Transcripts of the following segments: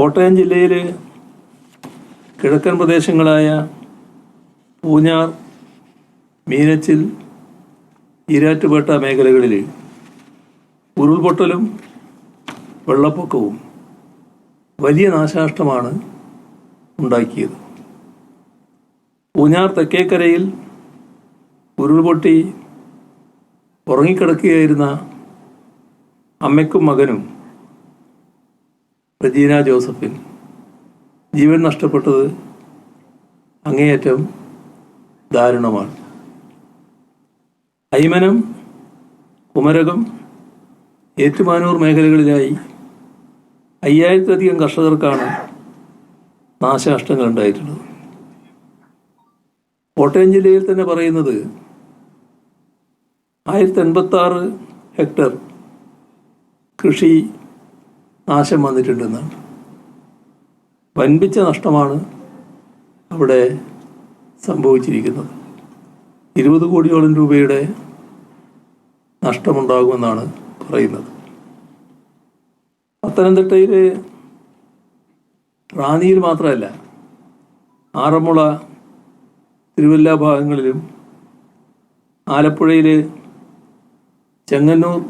കോട്ടയം ജില്ലയിൽ കിഴക്കൻ പ്രദേശങ്ങളായ പൂഞ്ഞാർ, മീനച്ചിൽ, ഈരാറ്റുപേട്ട മേഖലകളിൽ ഉരുൾപൊട്ടലും വെള്ളപ്പൊക്കവും വലിയ നാശനഷ്ടമാണ് ഉണ്ടാക്കിയത്. പൂഞ്ഞാർ തെക്കേക്കരയിൽ ഉരുൾപൊട്ടി ഉറങ്ങിക്കിടക്കുകയായിരുന്ന അമ്മയ്ക്കും മകനും റജീന ജോസഫിൻ ജീവൻ നഷ്ടപ്പെട്ടത് അങ്ങേയറ്റം ദാരുണമാണ്. അയ്മനം, കുമരകം, ഏറ്റുമാനൂർ മേഖലകളിലായി 5000-ലധികം കർഷകർക്കാണ് നാശനഷ്ടങ്ങൾ ഉണ്ടായിട്ടുള്ളത്. കോട്ടയം ജില്ലയിൽ തന്നെ പറയുന്നത് 1086 ഹെക്ടർ കൃഷി നാശം വന്നിട്ടുണ്ടെന്നാണ്. വൻപിച്ച നഷ്ടമാണ് അവിടെ സംഭവിച്ചിരിക്കുന്നത്. 20 കോടിയോളം രൂപയുടെ നഷ്ടമുണ്ടാകുമെന്നാണ് പറയുന്നത്. പത്തനംതിട്ടയിൽ റാന്നിയിൽ മാത്രമല്ല, ആറന്മുള, തിരുവല്ല ഭാഗങ്ങളിലും ആലപ്പുഴയിൽ ചെങ്ങന്നൂർ,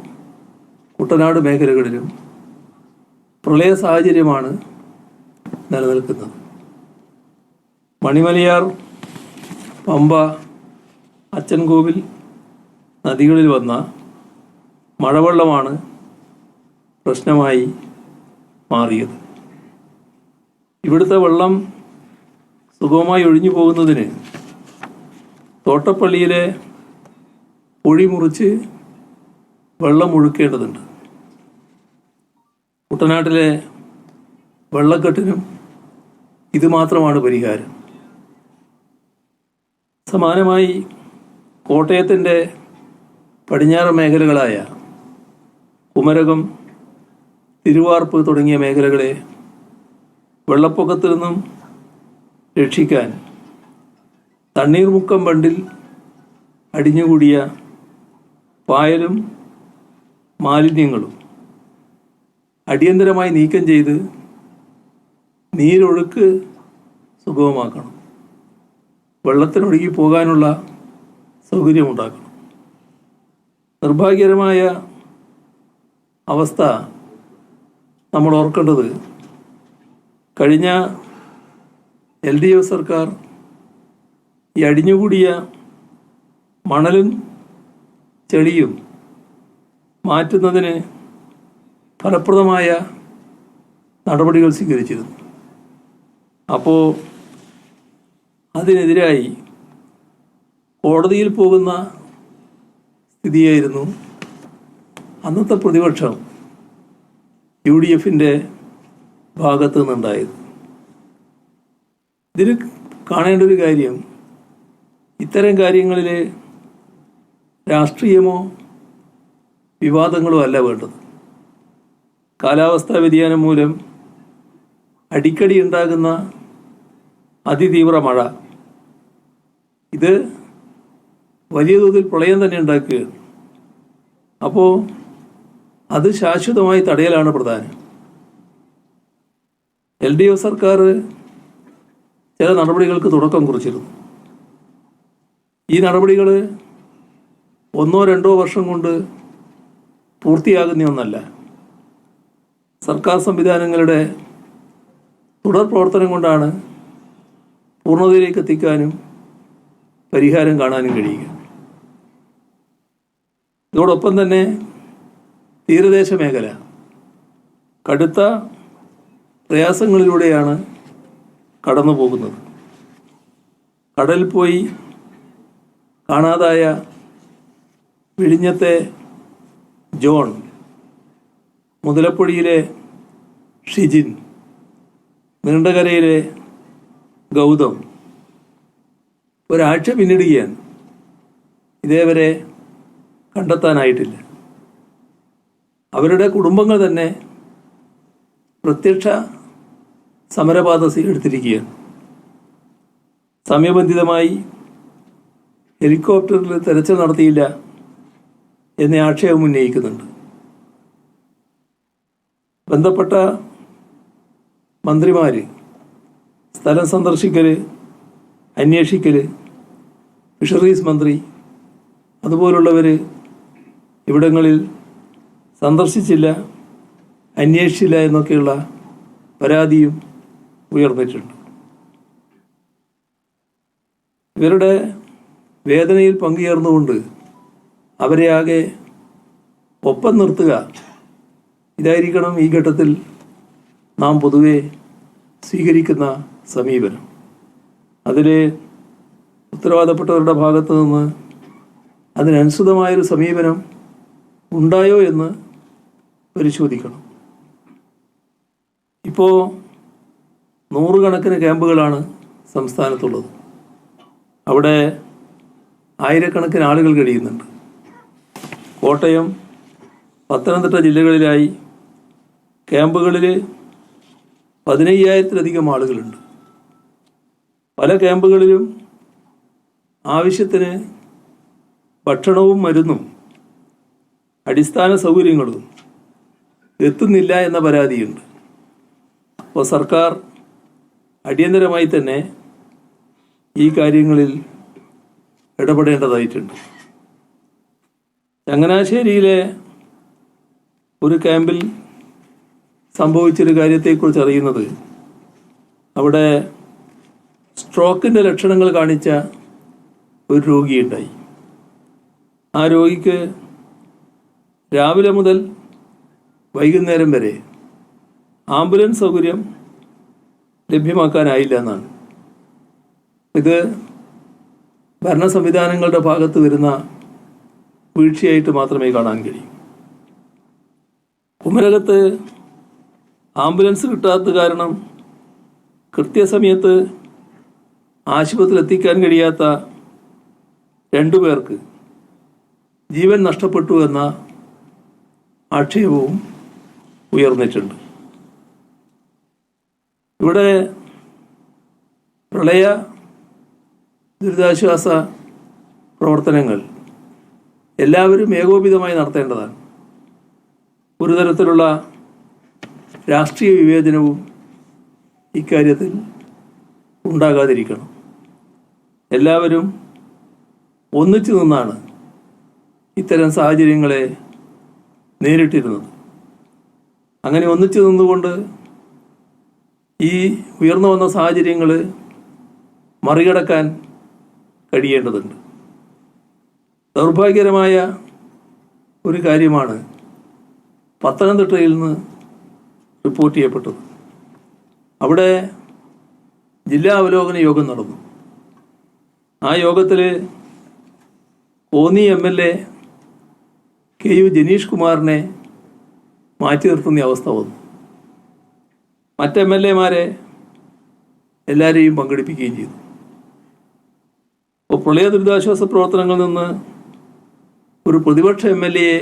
കുട്ടനാട് മേഖലകളിലും പ്രളയ സാഹചര്യമാണ് നിലനിൽക്കുന്നത്. മണിമലയാർ, പമ്പ, അച്ചൻകോവിൽ നദികളിൽ വന്ന മഴവെള്ളമാണ് പ്രശ്നമായി മാറിയത്. ഇവിടുത്തെ വെള്ളം സുഗമമായി ഒഴിഞ്ഞു പോകുന്നതിന് തോട്ടപ്പള്ളിയിലെ പൊഴി മുറിച്ച് വെള്ളം ഒഴുക്കേണ്ടതുണ്ട്. കുട്ടനാട്ടിലെ വെള്ളക്കെട്ടിനും ഇത് മാത്രമാണ് പരിഹാരം. സമാനമായി കോട്ടയത്തിൻ്റെ പടിഞ്ഞാറ് മേഖലകളായ കുമരകം, തിരുവാർപ്പ് തുടങ്ങിയ മേഖലകളെ വെള്ളപ്പൊക്കത്തിൽ നിന്നും രക്ഷിക്കാൻ തണ്ണീർമുക്കം ബണ്ടിൽ അടിഞ്ഞുകൂടിയ പായലും മാലിന്യങ്ങളും അടിയന്തരമായി നീക്കം ചെയ്ത് നീരൊഴുക്ക് സുഗമമാക്കണം. വെള്ളത്തിനൊഴുകി പോകാനുള്ള സൗകര്യമുണ്ടാക്കണം. നിർഭാഗ്യകരമായ അവസ്ഥ നമ്മൾ ഓർക്കേണ്ടത്, കഴിഞ്ഞ LDF സർക്കാർ ഈ അടിഞ്ഞുകൂടിയ മണലും ചെളിയും മാറ്റുന്നതിന് ഫലപ്രദമായ നടപടികൾ സ്വീകരിച്ചിരുന്നു. അപ്പോൾ അതിനെതിരായി കോടതിയിൽ പോകുന്ന സ്ഥിതിയായിരുന്നു അന്നത്തെ പ്രതിപക്ഷം UDFൻ്റെ ഭാഗത്ത് നിന്നുണ്ടായത്. ഇതിൽ കാണേണ്ട ഒരു കാര്യം, ഇത്തരം കാര്യങ്ങളിൽ രാഷ്ട്രീയമോ വിവാദങ്ങളോ അല്ല വേണ്ടത്. കാലാവസ്ഥാ വ്യതിയാനം മൂലം അടിക്കടി ഉണ്ടാകുന്ന അതിതീവ്ര മഴ, ഇത് വലിയ തോതിൽ പ്രളയം തന്നെ ഉണ്ടാക്കുകയാണ്. അപ്പോൾ അത് ശാശ്വതമായി തടയലാണ് പ്രധാനം. LDF സർക്കാർ ചില നടപടികൾക്ക് തുടക്കം കുറിച്ചിരുന്നു. ഈ നടപടികൾ 1-2 വർഷം കൊണ്ട് പൂർത്തിയാകുന്ന ഒന്നല്ല. സർക്കാർ സംവിധാനങ്ങളുടെ തുടർ പ്രവർത്തനം കൊണ്ടാണ് പൂർണ്ണതയിലേക്ക് എത്തിക്കാനും പരിഹാരം കാണാനും കഴിയുക. ഇതോടൊപ്പം തന്നെ തീരദേശ മേഖല കടുത്ത പ്രയാസങ്ങളിലൂടെയാണ് കടന്നു പോകുന്നത്. കടലിൽ പോയി കാണാതായ വിഴിഞ്ഞത്തെ ജോൺ, മുതലപ്പൊടിയിലെ ഷിജിൻ, നീണ്ടകരയിലെ ഗൗതം ഒരാഴ്ച പിന്നിടുകയാണ്. ഇതേവരെ കണ്ടെത്താനായിട്ടില്ല. അവരുടെ കുടുംബങ്ങൾ തന്നെ പ്രത്യക്ഷ സമരപാത എടുത്തിരിക്കുകയാണ്. സമയബന്ധിതമായി ഹെലികോപ്റ്ററിൽ തെരച്ചിൽ നടത്തിയില്ല എന്ന ആക്ഷേപം ഉന്നയിക്കുന്നുണ്ട്. ബന്ധപ്പെട്ട മന്ത്രിമാർ സ്ഥലം സന്ദർശിക്കൽ, അന്വേഷിക്കൽ, ഫിഷറീസ് മന്ത്രി അതുപോലുള്ളവർ ഇവിടങ്ങളിൽ സന്ദർശിച്ചില്ല, അന്വേഷിച്ചില്ല എന്നൊക്കെയുള്ള പരാതിയും ഉയർന്നിട്ടുണ്ട്. ഇവരുടെ വേദനയിൽ പങ്കുചേർന്നുകൊണ്ട് അവരെ ആകെ ഒപ്പം നിർത്തുക, ഇതായിരിക്കണം ഈ ഘട്ടത്തിൽ നാം പൊതുവെ സ്വീകരിക്കുന്ന സമീപനം. അതിൽ ഉത്തരവാദപ്പെട്ടവരുടെ ഭാഗത്തു നിന്ന് അതിനനുസൃതമായൊരു സമീപനം ഉണ്ടായോ എന്ന് പരിശോധിക്കണം. ഇപ്പോൾ നൂറുകണക്കിന് ക്യാമ്പുകളാണ് സംസ്ഥാനത്തുള്ളത്. അവിടെ ആയിരക്കണക്കിന് ആളുകൾ കഴിയുന്നുണ്ട്. കോട്ടയം, പത്തനംതിട്ട ജില്ലകളിലായി ക്യാമ്പുകളിൽ 15,000-ലധികം ആളുകളുണ്ട്. പല ക്യാമ്പുകളിലും ആവശ്യത്തിന് ഭക്ഷണവും മരുന്നും അടിസ്ഥാന സൗകര്യങ്ങളും എത്തുന്നില്ല എന്ന പരാതിയുണ്ട്. അപ്പോൾ സർക്കാർ അടിയന്തരമായി തന്നെ ഈ കാര്യങ്ങളിൽ ഇടപെടേണ്ടതായിട്ടുണ്ട്. ചങ്ങനാശ്ശേരിയിലെ ഒരു ക്യാമ്പിൽ സംഭവിച്ചൊരു കാര്യത്തെക്കുറിച്ച് അറിയുന്നത്, അവിടെ സ്ട്രോക്കിൻ്റെ ലക്ഷണങ്ങൾ കാണിച്ച ഒരു രോഗിയുണ്ടായി. ആ രോഗിക്ക് രാവിലെ മുതൽ വൈകുന്നേരം വരെ ആംബുലൻസ് സൗകര്യം ലഭ്യമാക്കാനായില്ല എന്നാണ്. ഇത് ഭരണ സംവിധാനങ്ങളുടെ ഭാഗത്ത് വരുന്ന വീഴ്ചയായിട്ട് മാത്രമേ കാണാൻ കഴിയൂ. കുമരകത്ത് ആംബുലൻസ് കിട്ടാത്ത കാരണം കൃത്യസമയത്ത് ആശുപത്രിയിൽ എത്തിക്കാൻ കഴിയാത്ത 2 പേർക്ക് ജീവൻ നഷ്ടപ്പെട്ടു എന്ന ആക്ഷേപവും ഉയർന്നിട്ടുണ്ട്. ഇവിടെ പ്രളയ ദുരിതാശ്വാസ പ്രവർത്തനങ്ങൾ എല്ലാവരും ഏകോപിതമായി നടത്തേണ്ടതാണ്. ഒരു തരത്തിലുള്ള രാഷ്ട്രീയ വിവേചനവും ഇക്കാര്യത്തിൽ ഉണ്ടാകാതിരിക്കണം. എല്ലാവരും ഒന്നിച്ചു നിന്നാണ് ഇത്തരം സാഹചര്യങ്ങളെ നേരിട്ടിരുന്നത്. അങ്ങനെ ഒന്നിച്ചു നിന്നുകൊണ്ട് ഈ ഉയർന്നു വന്ന സാഹചര്യങ്ങൾ മറികടക്കാൻ കഴിയേണ്ടതുണ്ട്. ദൗർഭാഗ്യകരമായ ഒരു കാര്യമാണ് പത്തനംതിട്ടയിൽ നിന്ന് റിപ്പോർട്ട് ചെയ്യപ്പെട്ടത്. അവിടെ ജില്ലാ അവലോകന യോഗം നടന്നു. ആ യോഗത്തിൽ കോന്നി MLA KU ജനീഷ് കുമാറിനെ മാറ്റി നിർത്തുന്ന അവസ്ഥ വന്നു. മറ്റ് MLA-മാരെ എല്ലാവരെയും പങ്കെടുപ്പിക്കുകയും ചെയ്തു. അപ്പോൾ പ്രളയ ദുരിതാശ്വാസ പ്രവർത്തനങ്ങളിൽ നിന്ന് ഒരു പ്രതിപക്ഷ MLA-യെ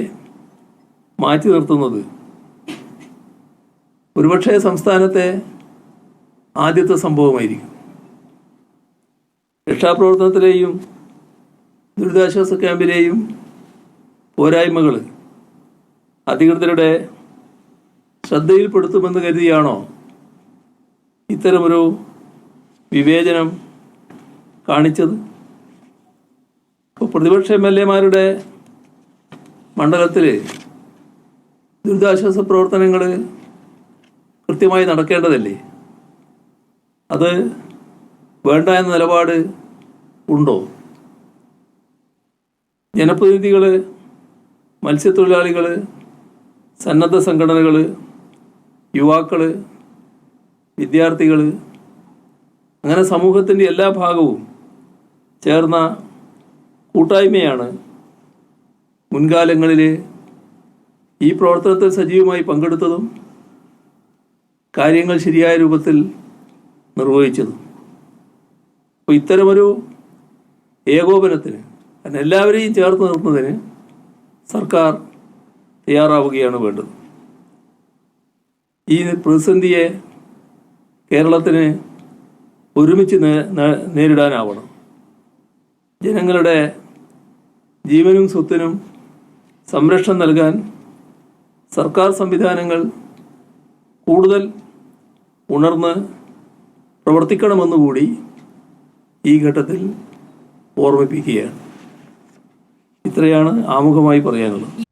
മാറ്റി നിർത്തുന്നത് ഒരുപക്ഷെ സംസ്ഥാനത്തെ ആദ്യത്തെ സംഭവമായിരിക്കും. രക്ഷാപ്രവർത്തനത്തിലെയും ദുരിതാശ്വാസ ക്യാമ്പിലെയും പോരായ്മകൾ അധികൃതരുടെ ശ്രദ്ധയിൽപ്പെടുത്തുമെന്ന് കരുതിയാണോ ഇത്തരമൊരു വിവേചനം കാണിച്ചത്? ഇപ്പോൾ പ്രതിപക്ഷ MLA-മാരുടെ മണ്ഡലത്തിൽ ദുരിതാശ്വാസ പ്രവർത്തനങ്ങൾ കൃത്യമായി നടക്കേണ്ടതല്ലേ? അത് വേണ്ട എന്ന നിലപാട് ഉണ്ടോ? ജനപ്രതിനിധികൾ, മത്സ്യത്തൊഴിലാളികൾ, സന്നദ്ധ സംഘടനകൾ, യുവാക്കൾ, വിദ്യാർത്ഥികൾ, അങ്ങനെ സമൂഹത്തിൻ്റെ എല്ലാ ഭാഗവും ചേർന്ന കൂട്ടായ്മയാണ് മുൻകാലങ്ങളിൽ ഈ പ്രവർത്തനത്തിൽ സജീവമായി പങ്കെടുത്തതും കാര്യങ്ങൾ ശരിയായ രൂപത്തിൽ നിർവഹിച്ചതും. അപ്പോൾ ഇത്തരമൊരു ഏകോപനത്തിന്, എല്ലാവരെയും ചേർത്ത് നിർത്തുന്നതിന് സർക്കാർ തയ്യാറാവുകയാണ് വേണ്ടത്. ഈ പ്രതിസന്ധിയെ കേരളത്തിന് ഒരുമിച്ച് നേരിടാനാവണം. ജനങ്ങളുടെ ജീവനും സ്വത്തിനും സംരക്ഷണം നൽകാൻ സർക്കാർ സംവിധാനങ്ങൾ കൂടുതൽ ഉണർന്ന് പ്രവർത്തിക്കണമെന്നുകൂടി ഈ ഘട്ടത്തിൽ ഓർമ്മിപ്പിക്കുകയാണ്. ഇത്രയാണ് ആമുഖമായി പറയാനുള്ളത്.